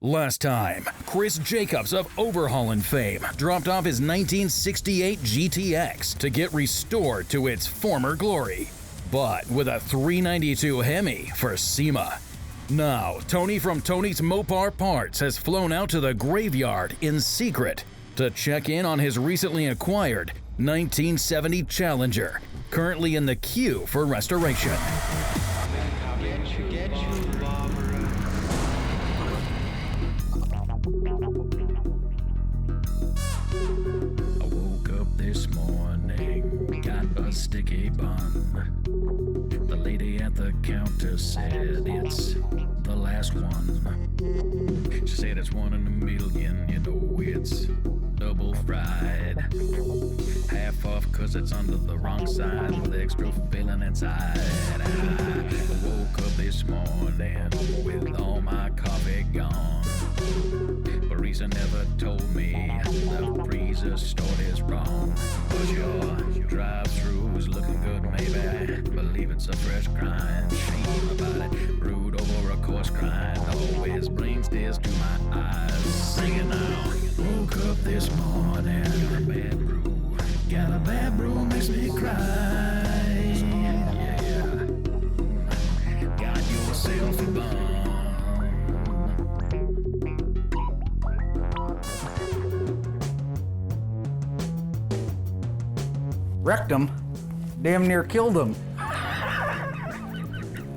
Last time, Chris Jacobs of Overhauling fame dropped off his 1968 GTX to get restored to its former glory, but with a 392 Hemi for SEMA. Now, Tony from Tony's Mopar Parts has flown out to the graveyard in secret to check in on his recently acquired 1970 Challenger, currently in the queue for restoration. This morning, got a sticky bun. The lady at the counter said it's the last one. She said it's one in a million, you know it's double fried. Half off cause it's under the wrong side with extra filling inside. I woke up this morning with all my coffee gone. Barista never told me the freezer stored is wrong. But your drive-thru's looking good, maybe. Believe it's a fresh grind. Shame about it. Brewed over a coarse grind. Always brings tears to my eyes. Singing now. Woke up this morning. Got a bad brew. Got a bad brew, makes me cry. Yeah. Got yourself a bun. Wrecked him. Damn near killed him.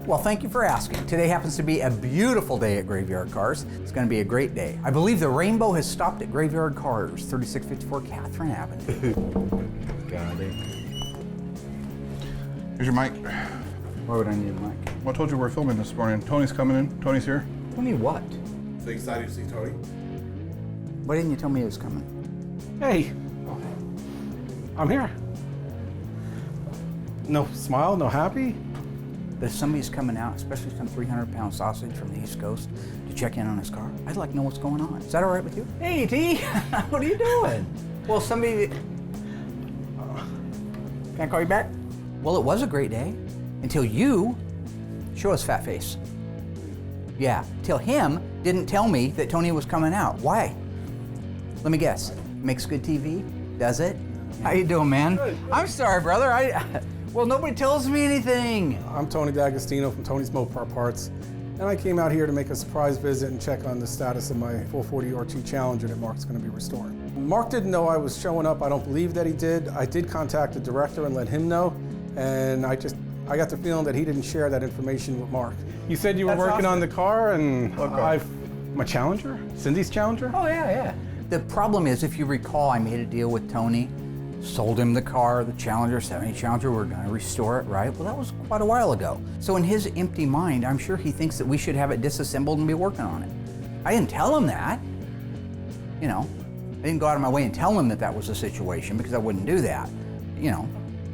Well, thank you for asking. Today happens to be a beautiful day at Graveyard Carz. It's going to be a great day. I believe the rainbow has stopped at Graveyard Carz, 3654 Catherine Avenue. Got it. Here's your mic. Why would I need a mic? Well, I told you we're filming this morning. Tony's coming in. Tony's here. Tell me what? So excited to see Tony? Why didn't you tell me he was coming? Hey, I'm here. No smile, no happy? But if somebody's coming out, especially some 300-pound sausage from the East Coast, to check in on his car, I'd like to know what's going on. Is that all right with you? Hey, T, what are you doing? Well, somebody... Can I call you back? Well, it was a great day until you show us fat face. Yeah, till him didn't tell me that Tony was coming out. Why? Let me guess. Makes good TV? Does it? How you doing, man? Good. I'm sorry, brother. Well, nobody tells me anything. I'm Tony D'Agostino from Tony's Mopar Parts, and I came out here to make a surprise visit and check on the status of my 440 RT Challenger that Mark's going to be restoring. Mark didn't know I was showing up. I don't believe that he did. I did contact the director and let him know, and I got the feeling that he didn't share that information with Mark. You said you were working on the car, and my Challenger? Cindy's Challenger? Oh, yeah. The problem is, if you recall, I made a deal with Tony, sold him the car, the Challenger, 70 Challenger, we're gonna restore it, right? Well, that was quite a while ago. So in his empty mind, I'm sure he thinks that we should have it disassembled and be working on it. I didn't tell him that. You know, I didn't go out of my way and tell him that that was the situation because I wouldn't do that. You know,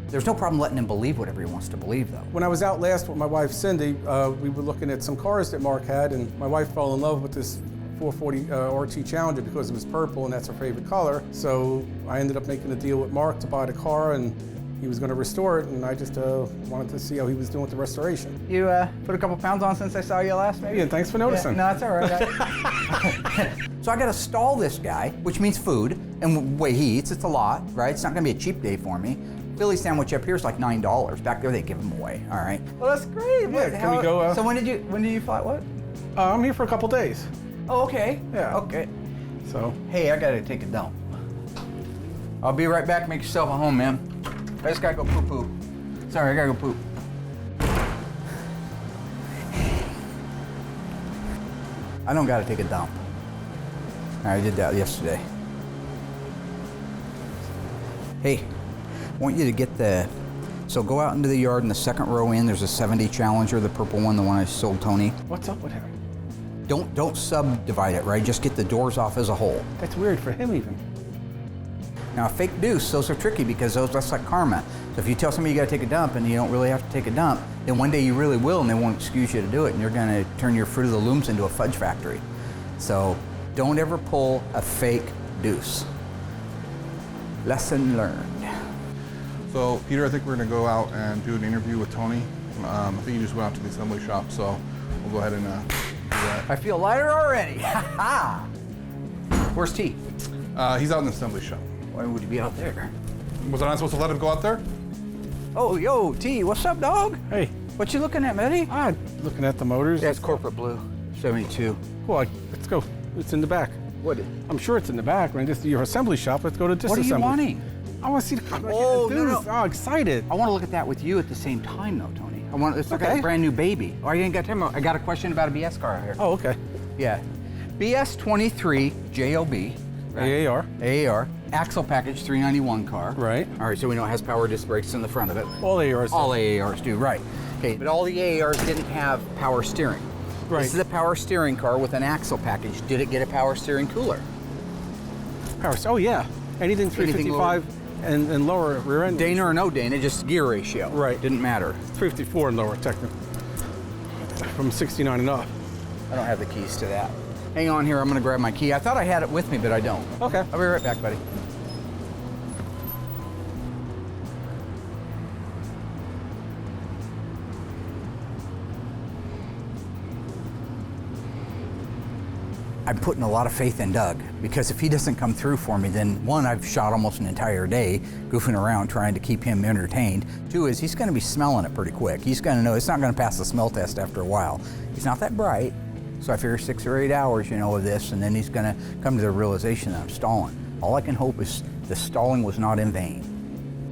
there's no problem letting him believe whatever he wants to believe, though. When I was out last with my wife, Cindy, we were looking at some cars that Mark had, and my wife fell in love with this 440 RT Challenger because it was purple and that's her favorite color. So I ended up making a deal with Mark to buy the car, and he was going to restore it, and I just wanted to see how he was doing with the restoration. You put a couple pounds on since I saw you last, maybe? Yeah, thanks for noticing. Yeah, no, it's all right. So I got to stall this guy, which means food, and the way he eats, it's a lot, right? It's not going to be a cheap day for me. Philly sandwich up here is like $9. Back there, they give them away. All right. Well, that's great. Yeah, can we go? So when did you fly? What? I'm here for a couple days. Oh, okay. Yeah. Okay. So. Hey, I gotta take a dump. I'll be right back. Make yourself at home, man. I just gotta go poo-poo. Sorry, I gotta go poop. I don't gotta take a dump. I did that yesterday. Hey, I want you to get so go out into the yard in the second row in. There's a 70 Challenger, the purple one, the one I sold Tony. What's up with him? Don't subdivide it, right? Just get the doors off as a whole. That's weird for him even. Now, a fake deuce, those are tricky because that's like karma. So if you tell somebody you gotta take a dump and you don't really have to take a dump, then one day you really will and they won't excuse you to do it, and you're gonna turn your Fruit of the Looms into a fudge factory. So don't ever pull a fake deuce. Lesson learned. So, Peter, I think we're going to go out and do an interview with Tony. I think he just went out to the assembly shop, so we'll go ahead and do that. I feel lighter already. Where's T? He's out in the assembly shop. Why would he be out there? Was I not supposed to let him go out there? Oh, yo, T, what's up, dog? Hey, What you looking at, Matty? looking at the motors. That's corporate blue, 72. Cool, let's go. It's in the back. What? I'm sure it's in the back. When this is your assembly shop, let's go to Disassembly. What are you wanting? I want to see the car. Oh, no. Oh, excited. I want to look at that with you at the same time, though, Tony. It's like Okay. a brand new baby. Oh, you ain't got time. I got a question about a BS car out here. Oh, okay. Yeah. BS 23 JOB. AAR. AAR. Axle package 391 car. Right. All right, so we know it has power disc brakes in the front of it. All AARs. All AARs do, right. Okay, but all the AARs didn't have power steering. Right. This is a power steering car with an axle package. Did it get a power steering cooler? Power. Oh, yeah. Anything 355 and lower rear end. Dana or no Dana, just gear ratio. Right. Didn't matter. 354 and lower, technically. From 69 and up. I don't have the keys to that. Hang on here, I'm gonna grab my key. I thought I had it with me, but I don't. Okay. I'll be right back, buddy. I'm putting a lot of faith in Doug, because if he doesn't come through for me, then one, I've shot almost an entire day goofing around trying to keep him entertained. Two is he's gonna be smelling it pretty quick. He's gonna know it's not gonna pass the smell test after a while. He's not that bright, so I figure 6 or 8 hours, of this, and then he's gonna come to the realization that I'm stalling. All I can hope is the stalling was not in vain.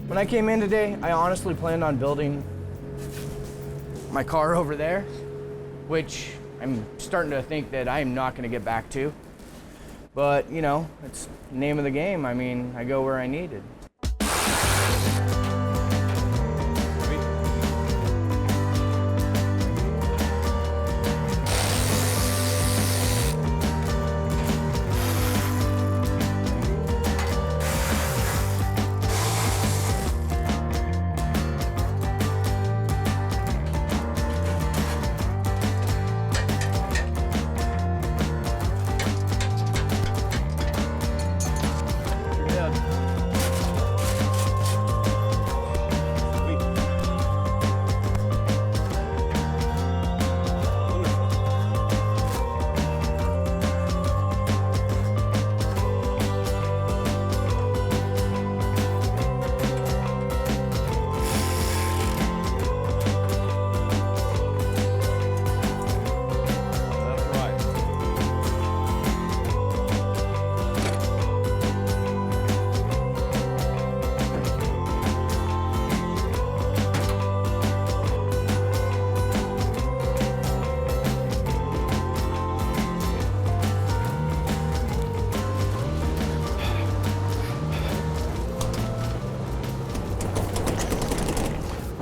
When I came in today, I honestly planned on building my car over there, which I'm starting to think that I'm not going to get back to. But, it's the name of the game. I mean, I go where I needed.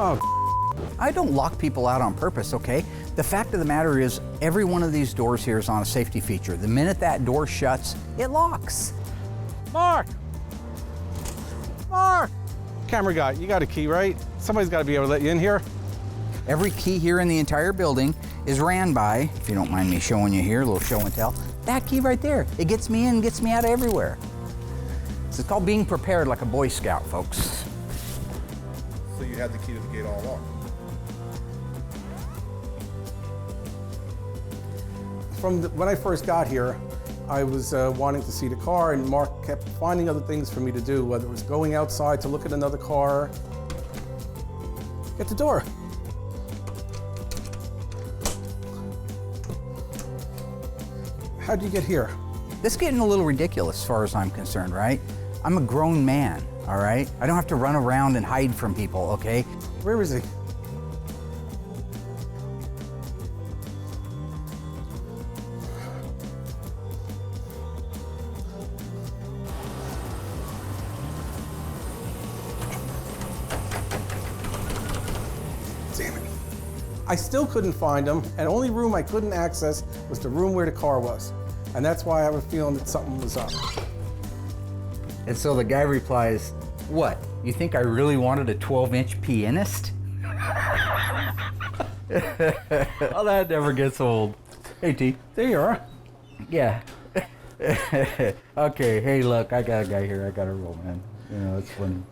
Oh, I don't lock people out on purpose, okay? The fact of the matter is, every one of these doors here is on a safety feature. The minute that door shuts, it locks. Mark! Mark! Camera guy, you got a key, right? Somebody's got to be able to let you in here. Every Key here in the entire building is ran by, if you don't mind me showing you here, a little show and tell, that key right there. It gets me in, gets me out of everywhere. It's called being prepared like a Boy Scout, folks. So you had the key to the gate all along. When I first got here, I was wanting to see the car, and Mark kept finding other things for me to do, whether it was going outside to look at another car. Get the door. How'd you get here? This is getting a little ridiculous as far as I'm concerned, right? I'm a grown man, all right? I don't have to run around and hide from people, okay? Where is he? Damn it. I still couldn't find him, and the only room I couldn't access was the room where the car was. And that's why I was feeling that something was up. And so the guy replies, what? You think I really wanted a 12-inch pianist? Well, that never gets old. Hey, T. There you are. Yeah. Okay, hey, look, I got a guy here. I got to roll, man. It's funny.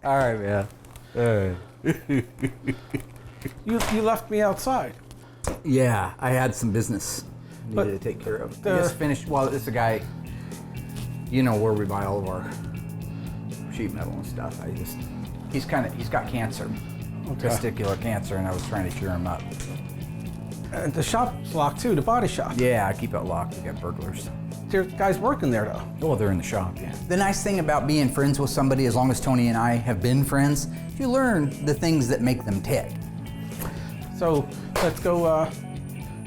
All right, man. All right. You left me outside. Yeah, I had some business needed to take care of. I just finished, well, it's a guy, you know, where we buy all of our sheet metal and stuff. He's got cancer, testicular cancer, and I was trying to cheer him up. And the shop's locked too, the body shop. Yeah, I keep it locked. We got burglars. There's guys working there though. Oh, they're in the shop, yeah. The nice thing about being friends with somebody, as long as Tony and I have been friends, you learn the things that make them tick. So let's go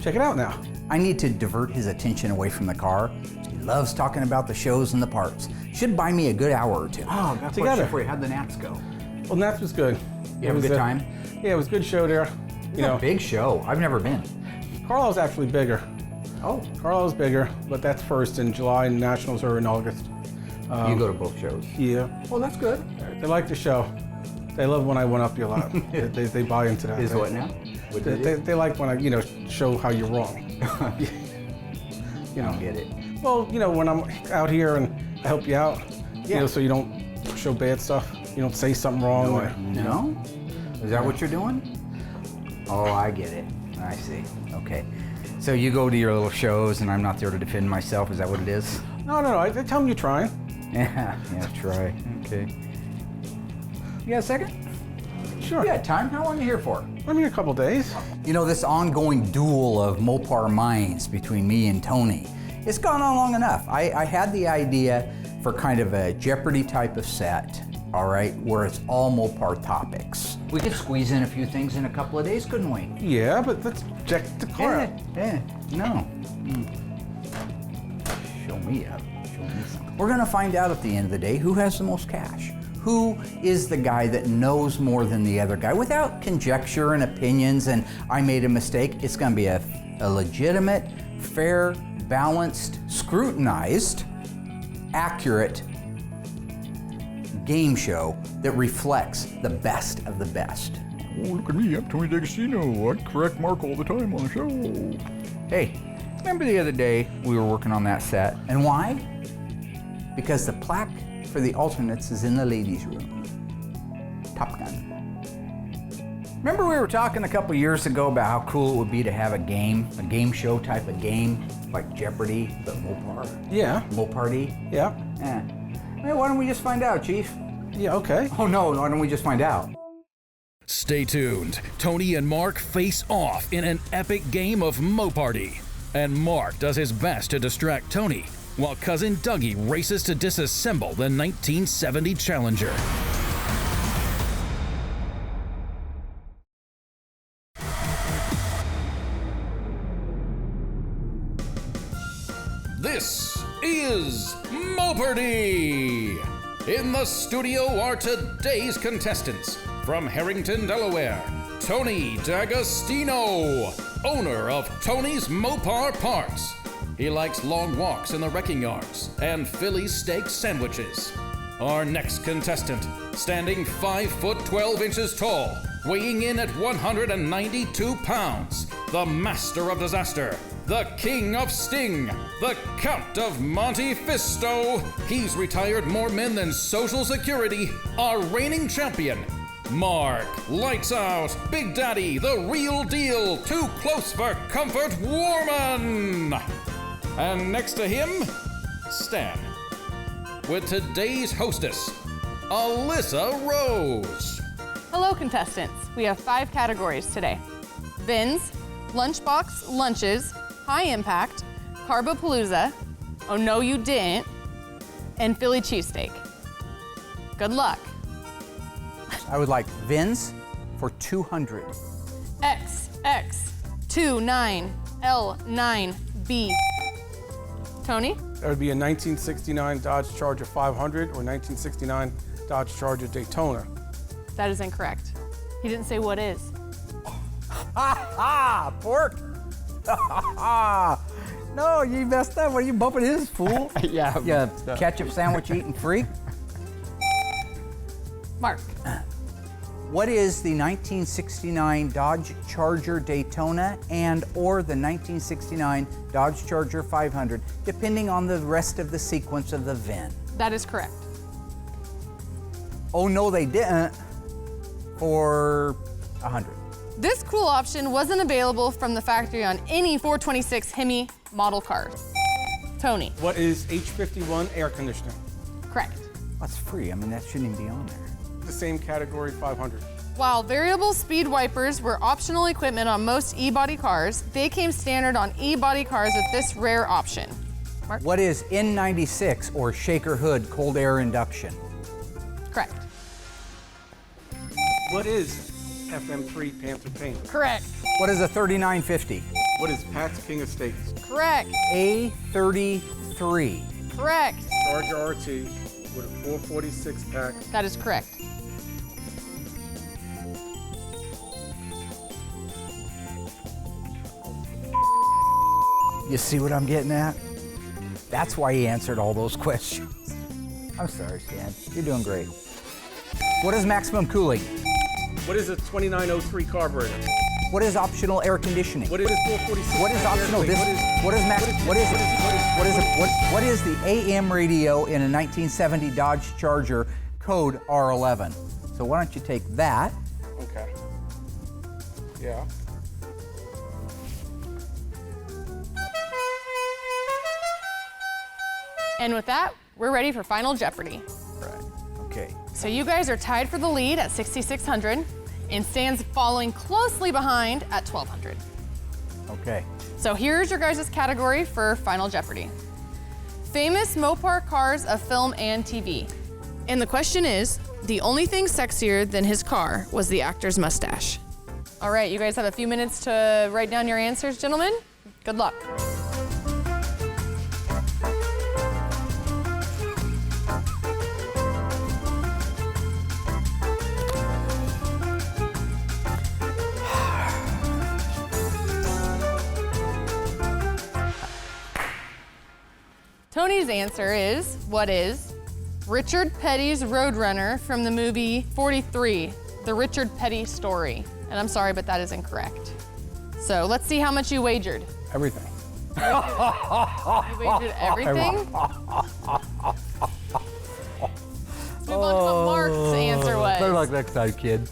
check it out now. I need to divert his attention away from the car. He loves talking about the shows and the parts. Should buy me a good hour or two. Oh, got together for you. How'd the naps go? Well, Nats was good. You have a good time? Yeah, it was a good show there. You know, big show. I've never been. Carlisle's actually bigger. Oh. Carlisle's bigger, but that's first in July and Nationals are in August. You go to both shows? Yeah. Well, that's good. They like the show. They love when I went up you a lot. they buy into that. Is what now? They like when I, show how you're wrong. You don't get it. Well, when I'm out here and I help you out, so you don't show bad stuff. You don't say something wrong. No? Is that what you're doing? Oh, I get it. I see. Okay. So you go to your little shows and I'm not there to defend myself. Is that what it is? No. I tell them you're trying. Yeah, try. Okay. You got a second? Sure. Yeah, time. How long are you here for? I'm here a couple days. You know, this ongoing duel of Mopar minds between me and Tony, it's gone on long enough. I had the idea for kind of a Jeopardy type of set, all right, where it's all Mopar topics. We could squeeze in a few things in a couple of days, couldn't we? Yeah, but let's check the car out. No. Show me up. Show me something. We're gonna find out at the end of the day who has the most cash. Who is the guy that knows more than the other guy? Without conjecture and opinions and I made a mistake, it's gonna be a legitimate, fair, balanced, scrutinized, accurate game show that reflects the best of the best. Oh, look at me, I'm Tony D'Agostino. I correct Mark all the time on the show. Hey, remember the other day we were working on that set? And why? Because the plaque for the alternates is in the ladies' room. Top Gun. Remember we were talking a couple years ago about how cool it would be to have a game show type of game, like Jeopardy, but Mopar? Yeah. Moparty? Yeah. Hey, why don't we just find out, Chief? Yeah, okay. Oh no, why don't we just find out? Stay tuned. Tony and Mark face off in an epic game of Moparty. And Mark does his best to distract Tony, while cousin Dougie races to disassemble the 1970 Challenger. This is Moparty! In the studio are today's contestants. From Harrington, Delaware, Tony D'Agostino, owner of Tony's Mopar Parts. He likes long walks in the wrecking yards and Philly steak sandwiches. Our next contestant, standing 5 foot 12 inches tall, weighing in at 192 pounds, the master of disaster, the king of sting, the Count of Monte Fisto. He's retired more men than Social Security, our reigning champion, Mark Lights Out, Big Daddy, the real deal, too close for comfort, Warman. And next to him, Stan, with today's hostess, Alyssa Rose. Hello, contestants. We have 5 categories today: Vins, Lunchbox Lunches, High Impact, Carbapalooza, Oh No You Didn't, and Philly Cheesesteak. Good luck. I would like Vins for 200. XX29L9B. Tony? That would be a 1969 Dodge Charger 500 or 1969 Dodge Charger Daytona. That is incorrect. He didn't say what is. Pork! No, you messed up. What are you bumping his, fool? Yeah. You ketchup sandwich eating freak. Mark. What is the 1969 Dodge Charger Daytona and or the 1969 Dodge Charger 500, depending on the rest of the sequence of the VIN? That is correct. Oh no, they didn't. For 100. This cool option wasn't available from the factory on any 426 Hemi model car. Tony. What is H51 air conditioning? Correct. That's free. I mean, that shouldn't even be on there. The same category, 500. While variable speed wipers were optional equipment on most e-body cars, they came standard on e-body cars with this rare option. Mark? What is N96 or shaker hood cold air induction? Correct. What is FM3 Panther paint? Correct. What is a 3950? What is Pat's King Estates? Correct. A33. Correct. Charger RT with a 446 pack. That is correct. You see what I'm getting at? That's why he answered all those questions. I'm sorry, Stan. You're doing great. What is maximum cooling? What is a 2903 carburetor? What is optional air conditioning? What is 446? What is optional this? What is the AM radio in a 1970 Dodge Charger code R11? So why don't you take that? Okay. Yeah. And with that, we're ready for Final Jeopardy. Right. Okay. So you guys are tied for the lead at 6,600 and Stan's following closely behind at 1,200. Okay. So here's your guys' category for Final Jeopardy. Famous Mopar cars of film and TV. And the question is, the only thing sexier than his car was the actor's mustache. All right, you guys have a few minutes to write down your answers, gentlemen. Good luck. Tony's answer is, what is Richard Petty's Roadrunner from the movie 43, The Richard Petty Story? And I'm sorry, but that is incorrect. So let's see how much you wagered. Everything. You wagered everything? Let's move on to what Mark's answer was. Better luck next time, kid.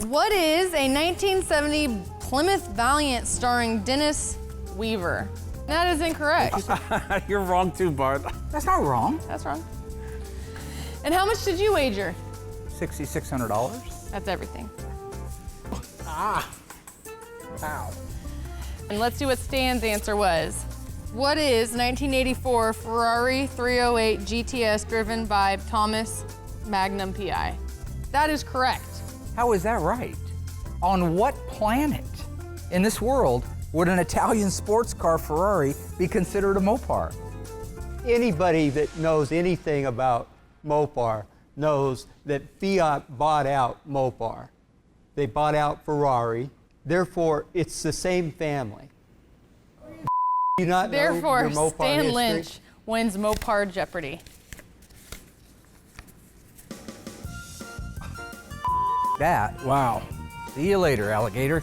What is a 1970 Plymouth Valiant starring Dennis Weaver? That is incorrect. You're wrong too, Bart. That's not wrong. That's wrong. And how much did you wager? $6,600. That's everything. Ow. And let's see what Stan's answer was. What is 1984 Ferrari 308 GTS driven by Thomas Magnum PI? That is correct. How is that right? On what planet in this world would an Italian sports car Ferrari be considered a Mopar? Anybody that knows anything about Mopar knows that Fiat bought out Mopar. They bought out Ferrari. Therefore, it's the same family. Do you not know Therefore, your Mopar Stan history? Lynch wins Mopar Jeopardy. That. Wow. See you later, alligator.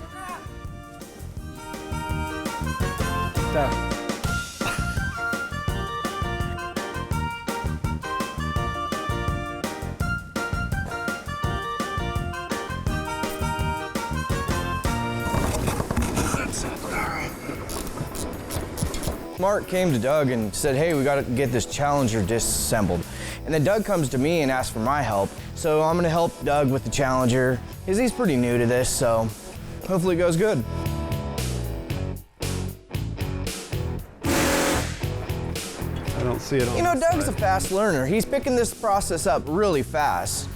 Mark came to Doug and said, hey, we gotta get this Challenger disassembled. And then Doug comes to me and asks for my help. So I'm gonna help Doug with the Challenger, because he's pretty new to this, so hopefully it goes good. I don't see it on You know, this Doug's a side. fast learner. He's picking this process up really fast.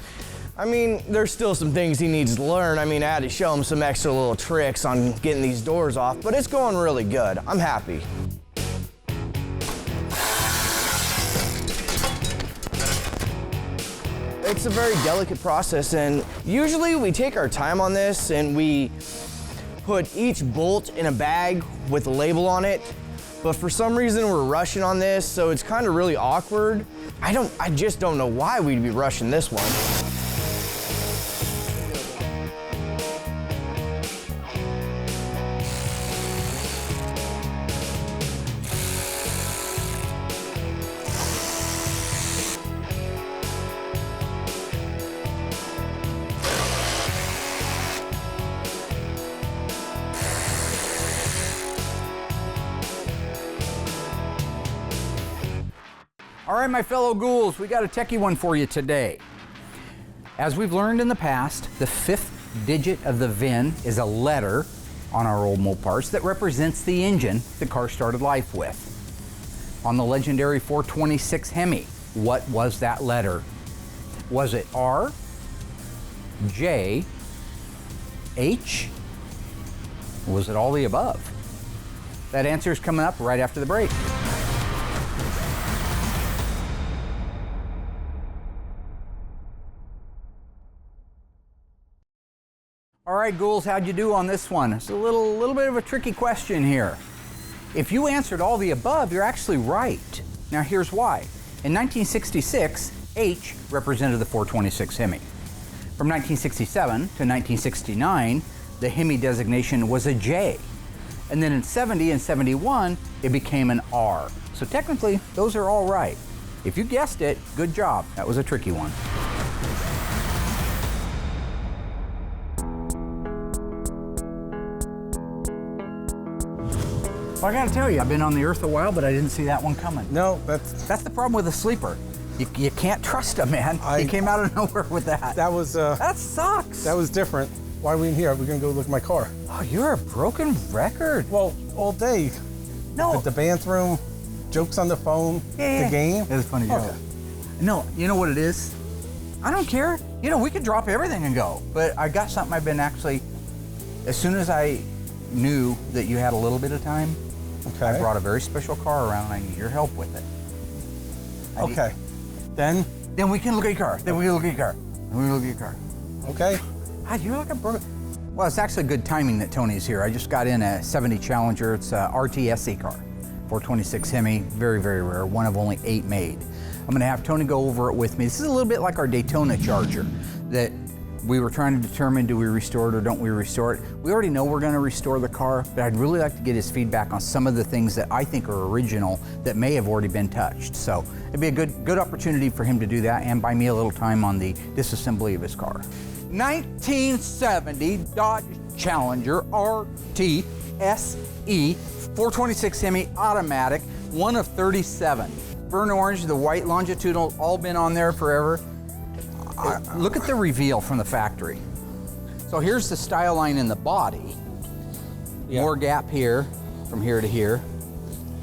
I mean, there's still some things he needs to learn. I mean, I had to show him some extra little tricks on getting these doors off, but it's going really good. I'm happy. It's a very delicate process, and usually we take our time on this and we put each bolt in a bag with a label on it. But for some reason we're rushing on this, so it's kind of really awkward. I just don't know why we'd be rushing this one. All right, my fellow ghouls, we got a techie one for you today. As we've learned in the past, the 5th digit of the VIN is a letter on our old Mopars that represents the engine the car started life with. On the legendary 426 Hemi, what was that letter? Was it R, J, H, or was it all the above? That answer is coming up right after the break. All right, ghouls, how'd you do on this one? It's a little bit of a tricky question here. If you answered all the above, you're actually right. Now here's why. In 1966, H represented the 426 Hemi. From 1967 to 1969, the Hemi designation was a J. And then in 70 and 71, it became an R. So technically, those are all right. If you guessed it, good job. That was a tricky one. Well, I gotta tell you, I've been on the earth a while, but I didn't see that one coming. No, that's the problem with a sleeper. You can't trust him, man. He came out of nowhere with that. That was that sucks. That was different. Why are we in here? We're gonna go look at my car. Oh, you're a broken record. Well, all day. No. The bathroom, jokes on the phone, the game. It was a funny joke. No, you know what it is? I don't care. You know, we could drop everything and go. But I got something I've been actually, as soon as I knew that you had a little bit of time, I brought a very special car around and I need your help with it. Okay. Then we can look at your car. Then we can look at your car. Then we can look at your car. Okay. God, you're like a broken. Well, it's actually good timing that Tony's here. I just got in a 70 Challenger. It's a RTSC car, 426 Hemi, very, very rare, one of only 8 made. I'm gonna have Tony go over it with me. This is a little bit like our Daytona Charger that we were trying to determine, do we restore it or don't we restore it? We already know we're gonna restore the car, but I'd really like to get his feedback on some of the things that I think are original that may have already been touched. So it'd be a good opportunity for him to do that and buy me a little time on the disassembly of his car. 1970 Dodge Challenger RTSE 426 Hemi automatic, one of 37. Burnt orange, the white longitudinal, all been on there forever. Look at the reveal from the factory. So here's the style line in the body. Yeah. More gap here, from here to here.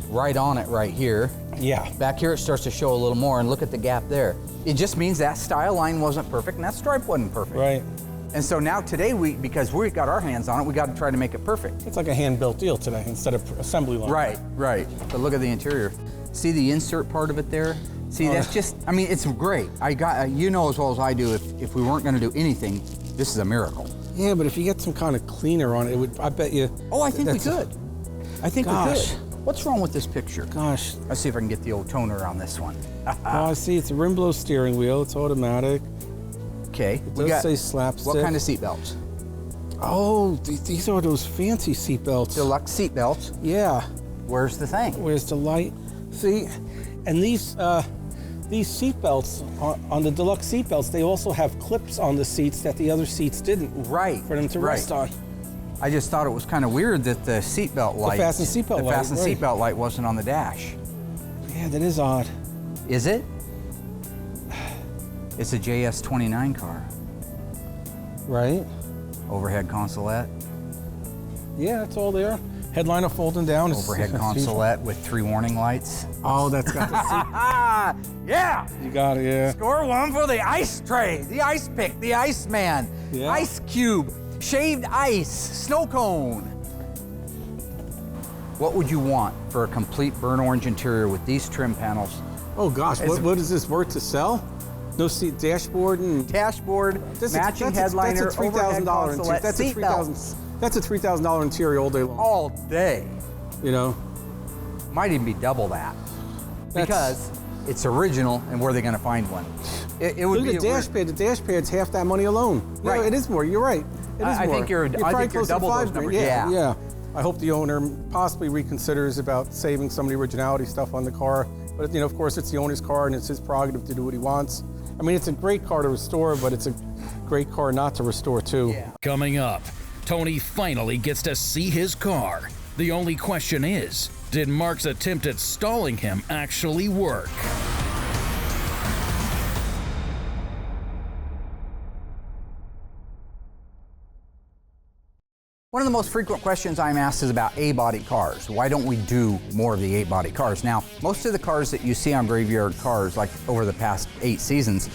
Right on it right here. Yeah. Back here it starts to show a little more, and look at the gap there. It just means that style line wasn't perfect and that stripe wasn't perfect. Right. And so now today, because we got our hands on it, we got to try to make it perfect. It's like a hand-built deal today instead of assembly line. Right, right. But look at the interior. See the insert part of it there? See, that's just, I mean, it's great. You know as well as I do, if we weren't going to do anything, this is a miracle. Yeah, but if you get some kind of cleaner on it, I bet you. Oh, I think we could. I think we Gosh. could. What's wrong with this picture? Gosh. Let's see if I can get the old toner on this one. Oh, I see. It's a rim blow steering wheel. It's automatic. Okay. It does say slapstick. What kind of seat belts? Oh, these are those fancy seat belts. Deluxe seat belts. Yeah. Where's the thing? Where's the light? See, and these seat belts on the deluxe seat belts, they also have clips on the seats that the other seats didn't. Right. For them to rest on. I just thought it was kind of weird that the seatbelt light, the fasten seatbelt light wasn't on the dash. Yeah, that is odd. Is it? It's a JS29 car. Right. Overhead consolette. Yeah, it's all there. Headliner folding down. Overhead consolette with 3 warning lights. Oh, that's got the seat. Yeah. You got it, yeah. Score 1 for the ice tray, the ice pick, the ice man, ice cube, shaved ice, snow cone. What would you want for a complete burnt orange interior with these trim panels? Oh gosh, what is this worth to sell? No seat, dashboard and matching headliner, that's a $3,000 interior. That's a $3,000 interior all day long. All day. You know, might even be double that because it's original. And where are they going to find one? It would look at the dashpad. The dashpad's half that money alone. Right. No, it is more. You're right. It is I more. think you're double those numbers. Yeah. I hope the owner possibly reconsiders about saving some of the originality stuff on the car. But of course, it's the owner's car and it's his prerogative to do what he wants. I mean, it's a great car to restore, but it's a great car not to restore too. Yeah. Coming up, Tony finally gets to see his car. The only question is, did Mark's attempt at stalling him actually work? One of the most frequent questions I'm asked is about A-body cars. Why don't we do more of the A-body cars? Now, most of the cars that you see on Graveyard Cars, like over the past 8 seasons,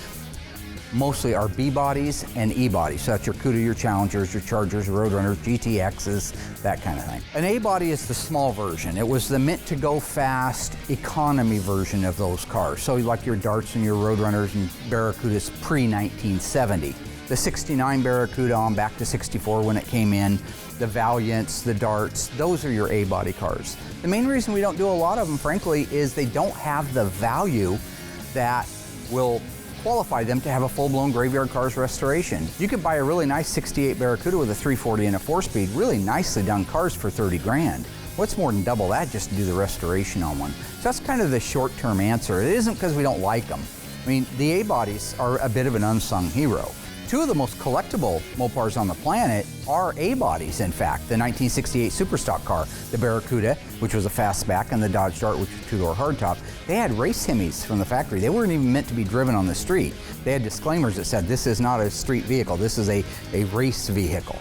mostly are B-bodies and E-bodies. So that's your Cuda, your Challengers, your Chargers, your Roadrunners, GTXs, that kind of thing. An A-body is the small version. It was the meant-to-go fast economy version of those cars. So like your Darts and your Roadrunners and Barracudas pre-1970. The 69 Barracuda on back to 64 when it came in, the Valiants, the Darts, those are your A-body cars. The main reason we don't do a lot of them, frankly, is they don't have the value that will qualify them to have a full-blown Graveyard Cars restoration. You could buy a really nice 68 Barracuda with a 340 and a 4-speed, really nicely done cars for 30 grand. What's more than double that just to do the restoration on one? So that's kind of the short-term answer. It isn't because we don't like them. I mean, the A-bodies are a bit of an unsung hero. 2 of the most collectible Mopars on the planet are A-bodies, in fact. The 1968 Superstock car, the Barracuda, which was a fastback, and the Dodge Dart, which was a 2-door hardtop. They had race Hemis from the factory. They weren't even meant to be driven on the street. They had disclaimers that said, this is not a street vehicle, this is a race vehicle.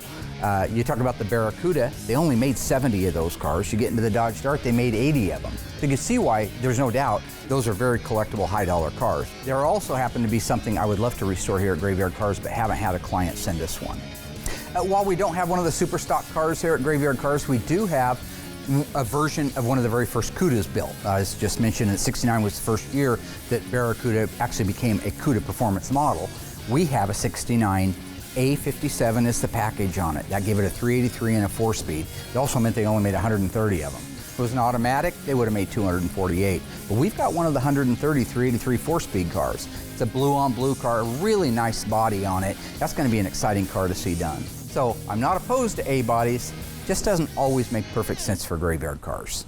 You talk about the Barracuda, they only made 70 of those cars. You get into the Dodge Dart, they made 80 of them. So you can see why, there's no doubt, those are very collectible, high-dollar cars. There also happen to be something I would love to restore here at Graveyard Cars, but haven't had a client send us one. While we don't have one of the super stock cars here at Graveyard Cars, we do have a version of one of the very first Cudas built. As just mentioned, in '69 was the first year that Barracuda actually became a Cuda performance model. We have a '69 A57 is the package on it. That gave it a 383 and a 4-speed. It also meant they only made 130 of them. If it was an automatic, they would have made 248. But we've got one of the 130 383 4-speed cars. It's a blue-on-blue car, a really nice body on it. That's going to be an exciting car to see done. So I'm not opposed to A-bodies, just doesn't always make perfect sense for Graveyard Cars.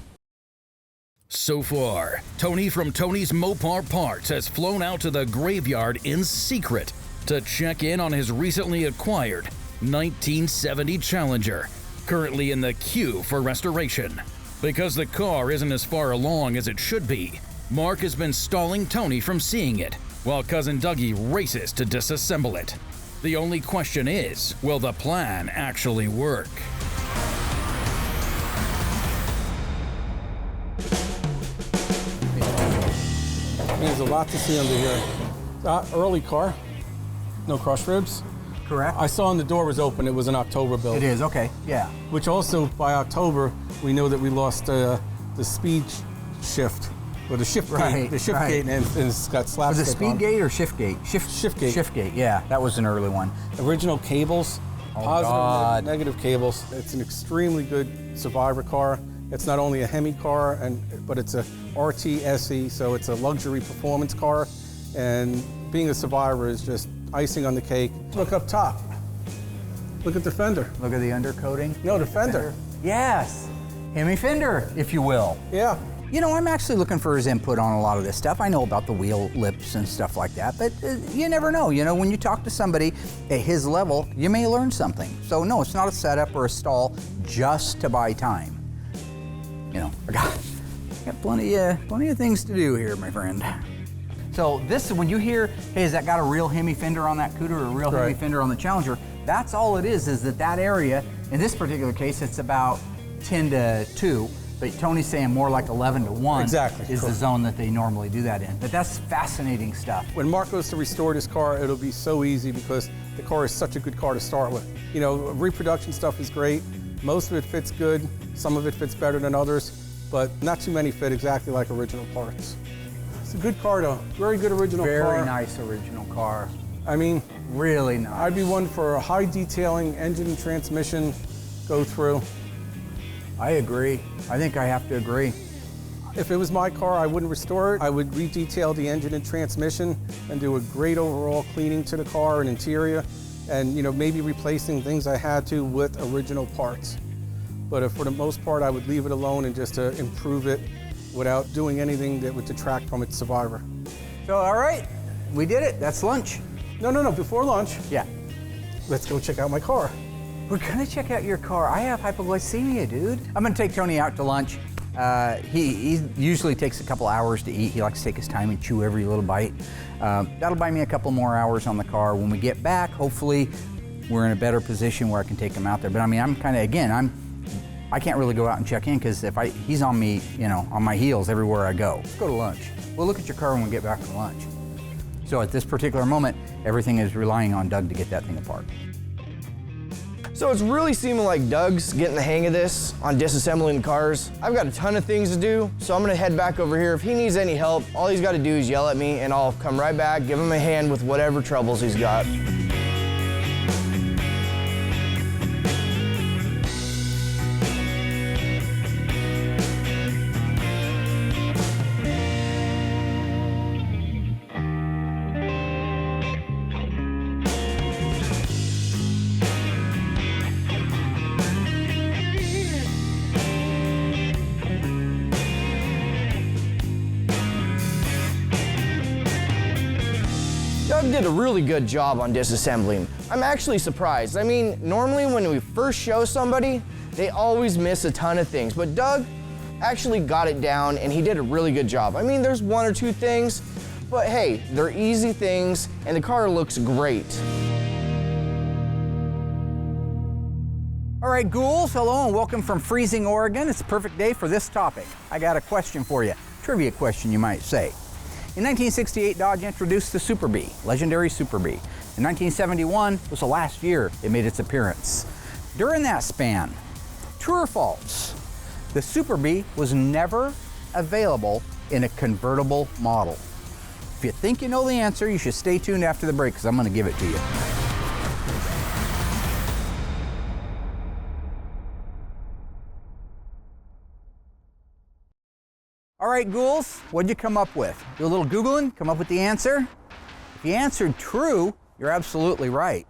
So far, Tony from Tony's Mopar Parts has flown out to the graveyard in secret to check in on his recently acquired 1970 Challenger, currently in the queue for restoration. Because the car isn't as far along as it should be, Mark has been stalling Tony from seeing it, while cousin Dougie races to disassemble it. The only question is, will the plan actually work? There's a lot to see under here. Early car, no crush ribs. Correct. I saw when the door was open, it was an October build. It is, okay, yeah. Which also, by October, we know that we lost the speed shift, or the shift gate. The shift gate, and it's got slapstick. Was it speed gate or shift gate? Shift gate. Shift gate, yeah, that was an early one. Original cables, positive, negative cables. It's an extremely good survivor car. It's not only a Hemi car, but it's a RT SE, so it's a luxury performance car. And being a survivor is just icing on the cake. Look up top. Look at the fender. Look at the undercoating. No, the fender. Yes, Hemi fender, if you will. Yeah. You know, I'm actually looking for his input on a lot of this stuff. I know about the wheel lips and stuff like that, but you never know. You know, when you talk to somebody at his level, you may learn something. So no, it's not a setup or a stall just to buy time. You know, I got plenty of things to do here, my friend. So this, when you hear, hey, has that got a real Hemi fender on that Cuda or a real Hemi fender on the Challenger? That's all it is that area, in this particular case, it's about 10 to 2, but Tony's saying more like 11 to 1 is the zone that they normally do that in. But that's fascinating stuff. When Mark goes to restore this car, it'll be so easy because the car is such a good car to start with. You know, reproduction stuff is great. Most of it fits good. Some of it fits better than others, but not too many fit exactly like original parts. It's a good car though, very good original car. Very nice original car. I mean, really nice. I'd be one for a high detailing engine and transmission go through. I agree. I think I have to agree. If it was my car, I wouldn't restore it. I would redetail the engine and transmission and do a great overall cleaning to the car and interior, and you know, maybe replacing things I had to with original parts. But for the most part, I would leave it alone and just improve it without doing anything that would detract from its survivor. So, all right, we did it. That's lunch. No, before lunch. Yeah. Let's go check out my car. We're gonna check out your car. I have hypoglycemia, dude. I'm gonna take Tony out to lunch. He usually takes a couple hours to eat. He likes to take his time and chew every little bite. That'll buy me a couple more hours on the car. When we get back, hopefully, we're in a better position where I can take him out there. But I mean, I'm kind of, again, I can't really go out and check in because he's on me, you know, on my heels everywhere I go. Let's go to lunch. We'll look at your car when we get back from lunch. So at this particular moment, everything is relying on Doug to get that thing apart. So it's really seeming like Doug's getting the hang of this on disassembling cars. I've got a ton of things to do, so I'm gonna head back over here. If he needs any help, all he's gotta do is yell at me and I'll come right back, give him a hand with whatever troubles he's got. Doug did a really good job on disassembling. I'm actually surprised. I mean, normally when we first show somebody, they always miss a ton of things, but Doug actually got it down and he did a really good job. I mean, there's one or two things, but hey, they're easy things and the car looks great. All right, ghouls, hello and welcome from freezing Oregon. It's a perfect day for this topic. I got a question for you, trivia question you might say. In 1968, Dodge introduced the Super Bee, legendary Super Bee. In 1971 was the last year it made its appearance. During that span, true or false, the Super Bee was never available in a convertible model. If you think you know the answer, you should stay tuned after the break because I'm going to give it to you. All right, ghouls, what'd you come up with? Do a little Googling, come up with the answer? If you answered true, you're absolutely right.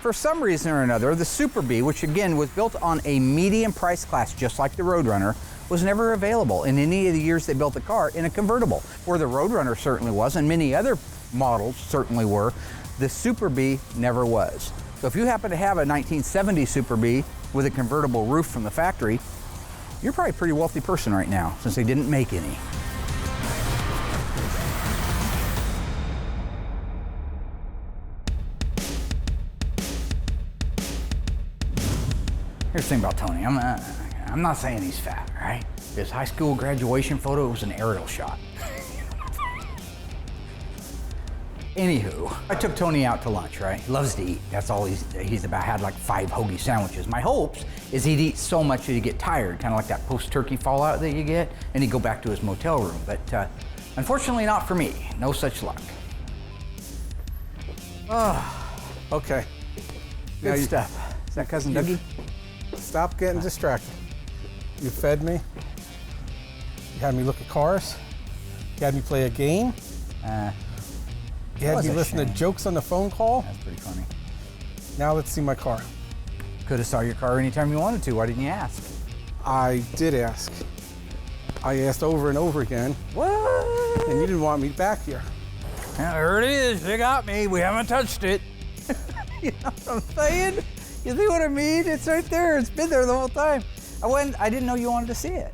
For some reason or another, the Super Bee, which again was built on a medium price class just like the Roadrunner, was never available in any of the years they built the car in a convertible. Where the Roadrunner certainly was, and many other models certainly were, the Super Bee never was. So if you happen to have a 1970 Super Bee with a convertible roof from the factory, you're probably a pretty wealthy person right now, since they didn't make any. Here's the thing about Tony. I'm not saying he's fat, right? His high school graduation photo was an aerial shot. Anywho, I took Tony out to lunch, right? He loves to eat. That's all he's about. Had like 5 hoagie sandwiches. My hopes is he'd eat so much that he'd get tired, kind of like that post-turkey fallout that you get, and he'd go back to his motel room. But unfortunately not for me. No such luck. Oh, okay. Good stuff. Is that Cousin Dougie? Stop getting distracted. You fed me. You had me look at cars. You had me play a game. You had me listen to jokes on the phone call. That's pretty funny. Now let's see my car. Could have saw your car anytime you wanted to. Why didn't you ask? I did ask. I asked over and over again. What? And you didn't want me back here. Yeah, there it is. You got me. We haven't touched it. You know what I'm saying? You see what I mean? It's right there. It's been there the whole time. I didn't know you wanted to see it.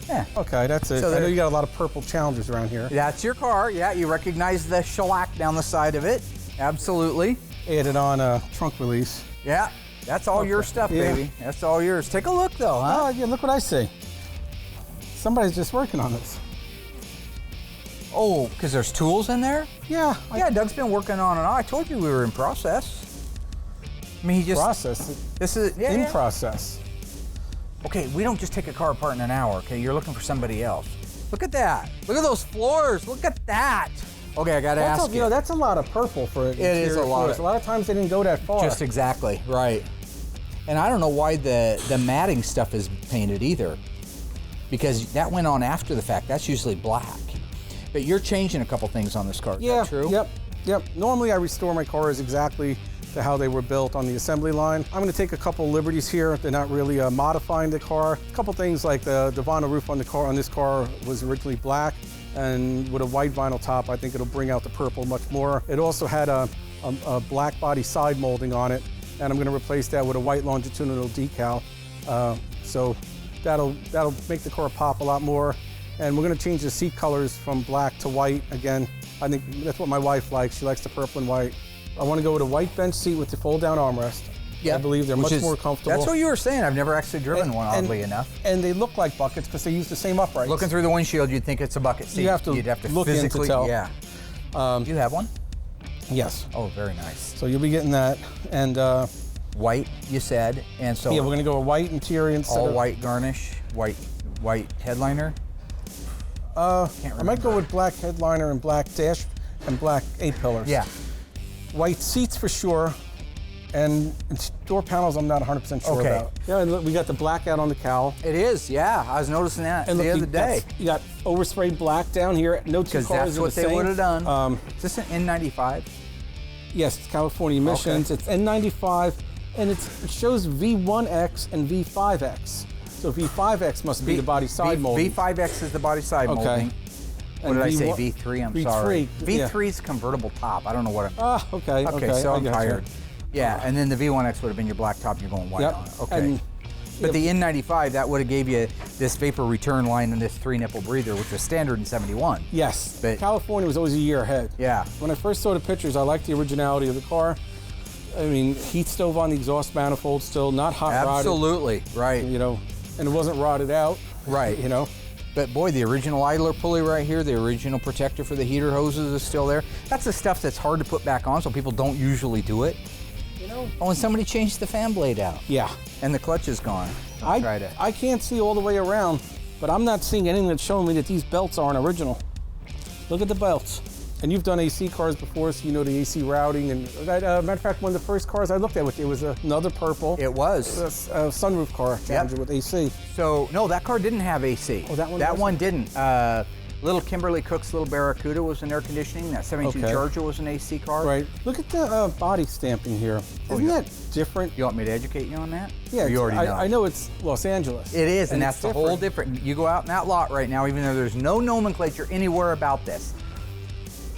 Yeah. Okay, that's it. So I know you got a lot of purple Challengers around here. That's your car. Yeah, you recognize the shellac down the side of it. Absolutely. Added on a trunk release. Yeah, that's all your stuff, Yeah. baby. That's all yours. Take a look, though, huh? Oh, yeah, look what I see. Somebody's just working on this. Oh, because there's tools in there? Yeah. Yeah, Doug's been working on it. I told you we were in process. I mean, he just... Process. This is... Yeah, In yeah. process. Okay, we don't just take a car apart in an hour, okay? You're looking for somebody else. Look at that. Look at those floors. Look at that. Okay, I gotta ask you. You know, that's a lot of purple for it. It is a lot. A lot of times they didn't go that far. Just exactly, right. And I don't know why the matting stuff is painted either, because that went on after the fact. That's usually black. But you're changing a couple things on this car, is that true? Yep. Normally I restore my cars exactly to how they were built on the assembly line. I'm going to take a couple liberties here. They're not really modifying the car. A couple things like the vinyl roof on this car was originally black, and with a white vinyl top, I think it'll bring out the purple much more. It also had a black body side molding on it, and I'm going to replace that with a white longitudinal decal. So that'll make the car pop a lot more. And we're going to change the seat colors from black to white again. I think that's what my wife likes. She likes the purple and white. I want to go with a white bench seat with the fold-down armrest. I believe they're much more comfortable. That's what you were saying. I've never actually driven one, oddly enough. And they look like buckets because they use the same uprights. Looking through the windshield, you'd think it's a bucket seat. You'd have to look in to physically, tell. Yeah. Do you have one? Yes. Oh, very nice. So you'll be getting that. And white, you said, and so yeah, we're going to go with white interior instead all of white garnish, white headliner. I might go with black headliner and black dash and black A-pillars. Yeah. White seats for sure. And door panels, I'm not 100% sure about. Yeah, and look, we got the blackout on the cowl. It is, yeah. I was noticing that the other day. You got oversprayed black down here. No two cars that's are what the they same. would have done. Is this an N95? Yes, it's California emissions. It's N95, and it shows V1X and V5X. So V5X must be the body side molding. V5X is the body side molding. What did I say? V3, I'm sorry. V3 is convertible top. I don't know what I'm... Okay, so I'm tired. Yeah, and then the V1X would have been your black top, you're going white on it. Okay. But the N95, that would have gave you this vapor return line and this 3-nipple breather, which was standard in 71. Yes, but California was always a year ahead. Yeah. When I first saw the pictures, I liked the originality of the car. I mean, heat stove on the exhaust manifold still, not hot rodded. Absolutely, right. You know, and it wasn't rotted out. Right. You know. But boy, the original idler pulley right here, the original protector for the heater hoses is still there. That's the stuff that's hard to put back on, so people don't usually do it. You know, when somebody changed the fan blade out. Yeah. And the clutch is gone. I can't see all the way around, but I'm not seeing anything that's showing me that these belts aren't original. Look at the belts. And you've done AC cars before, so you know the AC routing. And matter of fact, one of the first cars I looked at, it was another purple. It was. A sunroof car, Challenger with AC. So, no, that car didn't have AC. Oh, that one That one didn't. Little Kimberly Cook's little Barracuda was in air conditioning. That 72 Charger was an AC car. Right. Look at the body stamping here. Isn't that different? You want me to educate you on that? Yeah, or you already know. I know it's Los Angeles. It is, and that's the whole different. You go out in that lot right now, even though there's no nomenclature anywhere about this.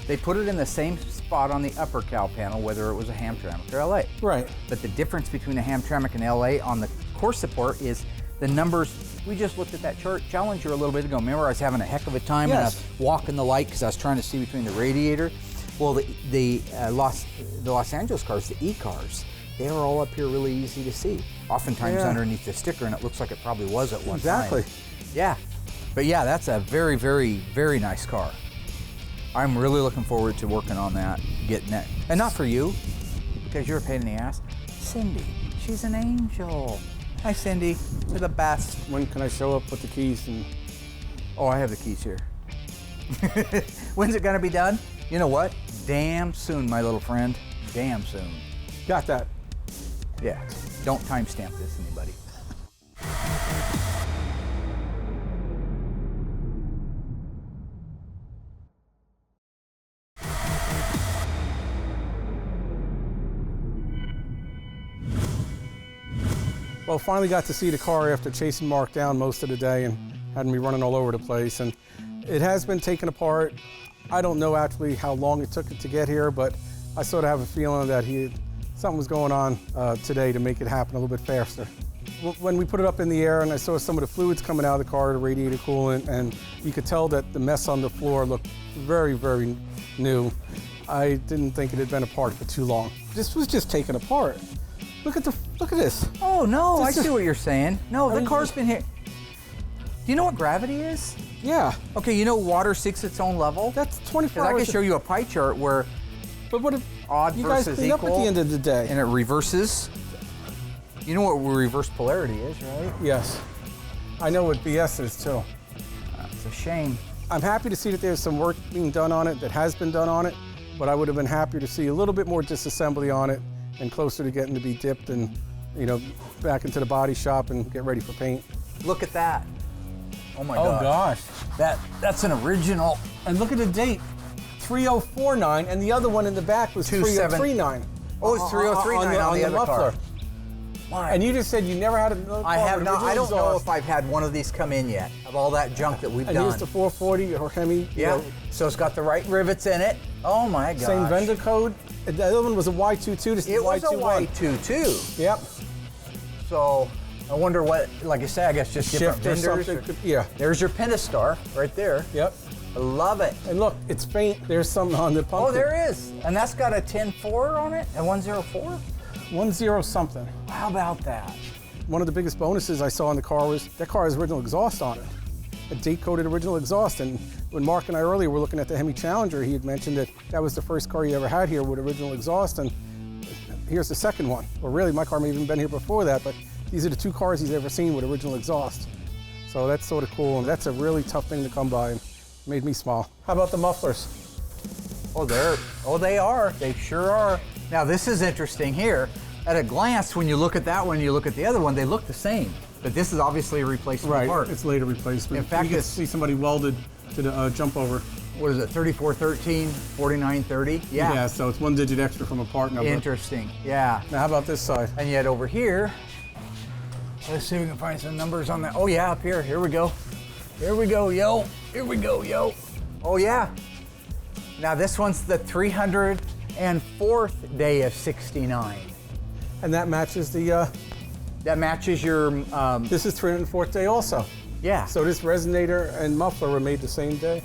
They put it in the same spot on the upper cowl panel, whether it was a Hamtramck or LA. Right. But the difference between a Hamtramck and LA on the core support is the numbers. We just looked at that Challenger a little bit ago. Remember, I was having a heck of a time and I was walking the light because I was trying to see between the radiator. Well, the Los Angeles cars, the E-cars, they are all up here really easy to see. Oftentimes underneath the sticker, and it looks like it probably was at one time. Exactly. Yeah. But yeah, that's a very, very, very nice car. I'm really looking forward to working on that, getting that. And not for you, because you're a pain in the ass. Cindy, she's an angel. Hi, Cindy. You're the best. When can I show up with the keys? Oh, I have the keys here. When's it gonna be done? You know what? Damn soon, my little friend. Damn soon. Got that. Yeah. Don't timestamp this, anybody. Well, finally got to see the car after chasing Mark down most of the day and had me running all over the place. And it has been taken apart. I don't know actually how long it took it to get here, but I sort of have a feeling that something was going on today to make it happen a little bit faster. When we put it up in the air and I saw some of the fluids coming out of the car, the radiator coolant, and you could tell that the mess on the floor looked very, very new. I didn't think it had been apart for too long. This was just taken apart. Look at this. Oh no, I see what you're saying. No, the car's been here. Do you know what gravity is? Yeah. Okay, you know water seeks its own level? That's 24 hours. I hours. can show you a pie chart where but if odd you guys versus clean equal. up at the end of the day. And it reverses. You know what reverse polarity is, right? Yes. I know what BS is too. It's a shame. I'm happy to see that there's some work being done on it, that has been done on it, but I would have been happier to see a little bit more disassembly on it and closer to getting to be dipped and, you know, back into the body shop and get ready for paint. Look at that. Oh my Oh gosh. That's an original. And look at the date, 3049, and the other one in the back was 3039. Oh, it's 3039 on the other car. Why? And you just said you never had a I have not. I don't know if I've had one of these come in yet, of all that junk that we've done. And here's the 440 or Hemi. Yeah. So it's got the right rivets in it. Oh my gosh. Same vendor code. The other one was a Y22. This It was is a Y22. Yep. So I wonder what, like I say, I guess just different Shift or vendors. something. Yeah. There's your Pentastar right there. Yep. I love it. And look, it's faint. There's something on the pumpkin. Oh, there is. And that's got a 10.4 on it and 104? 10 something. How about that? One of the biggest bonuses I saw in the car was that car has original exhaust on it. A date-coated original exhaust. And when Mark and I earlier were looking at the Hemi Challenger, he had mentioned that that was the first car he ever had here with original exhaust. And here's the second one. Well, really, my car may have even been here before that, but these are the 2 cars he's ever seen with original exhaust. So that's sort of cool, and that's a really tough thing to come by, and made me smile. How about the mufflers? Oh, they are. They sure are. Now, this is interesting here. At a glance, when you look at that one and you look at the other one, they look the same. But this is obviously a replacement part. It's later replacement. In fact, you can see somebody welded to the jump over. What is it, 3413, 4930? Yeah. Yeah, so it's 1 digit extra from a part number. Interesting, yeah. Now, how about this side? And yet over here, let's see if we can find some numbers on that. Oh yeah, up here, here we go. Here we go, yo. Here we go, yo. Oh yeah. Now this one's the 304th day of 69. And that matches the... That matches your... this is 304th day also. Yeah. So this resonator and muffler were made the same day.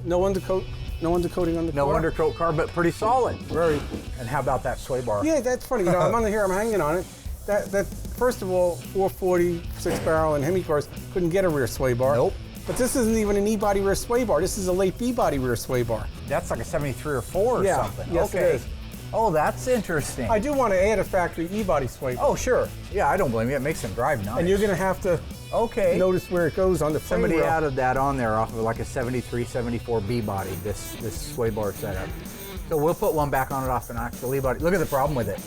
No undercoat, no undercoating on the car. No undercoat car, but pretty solid. Very. And how about that sway bar? Yeah, that's funny. You know, I'm on here, I'm hanging on it. That first of all, 440, 6-barrel, and Hemi cars couldn't get a rear sway bar. Nope. But this isn't even an E-body rear sway bar. This is a late B-body rear sway bar. That's like a 73 or 4 or Yeah, something. yes, okay. it is. Oh, that's interesting. I do want to add a factory E-body sway bar. Oh, sure. Yeah, I don't blame you. It makes them drive nice. And you're going to have to notice where it goes on the frame Somebody rail. added that on there off of like a 73, 74 B body, this sway bar setup. So we'll put one back on it off an actual E body. Look at the problem with it.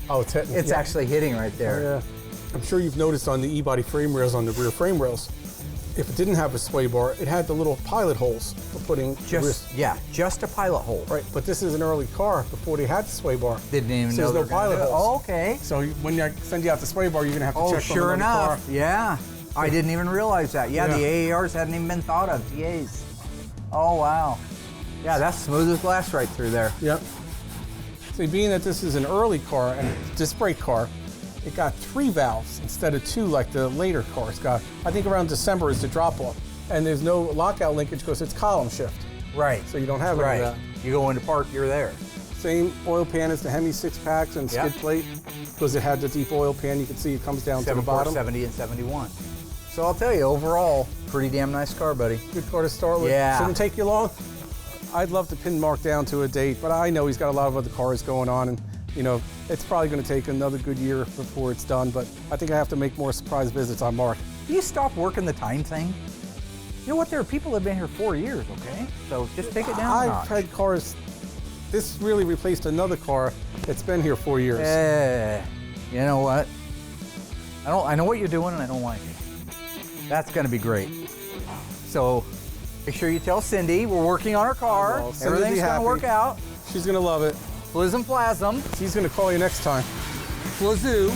Oh, it's hitting. It's actually hitting right there. Oh, yeah. I'm sure you've noticed on the E-body frame rails, on the rear frame rails, if it didn't have a sway bar, it had the little pilot holes for putting just a pilot hole. Right, but this is an early car before they had the sway bar. Didn't even so know there's no pilot holes. Oh, okay. So when I send you out the sway bar, you're gonna have to check on sure another car. enough. Yeah. I didn't even realize that. Yeah, the AARs hadn't even been thought of. TAs. Oh, wow. Yeah, that's smooth as glass right through there. Yep. See, being that this is an early car and a disc brake car, it got 3 valves instead of 2 like the later cars got. I think around December is the drop-off. And there's no lockout linkage because it's column shift. Right. So you don't have any of that. You go into park, you're there. Same oil pan as the Hemi 6-packs and skid plate because it had the deep oil pan. You can see it comes down to the bottom. 70 and 71. So I'll tell you, overall, pretty damn nice car, buddy. Good car to start with. Yeah. Shouldn't take you long. I'd love to pin Mark down to a date, but I know he's got a lot of other cars going on, and you know, it's probably going to take another good year before it's done, but I think I have to make more surprise visits on Mark. Do you stop working the time thing? You know what, there are people that have been here 4 years, okay? So just take it down a I've notch. had cars, this really replaced another car that's been here 4 years. You know what? I know what you're doing and I don't like it. That's gonna be great. So make sure you tell Cindy we're working on her car. Everything's gonna work out. She's gonna love it. Flism plasm. She's gonna call you next time. Flazoo.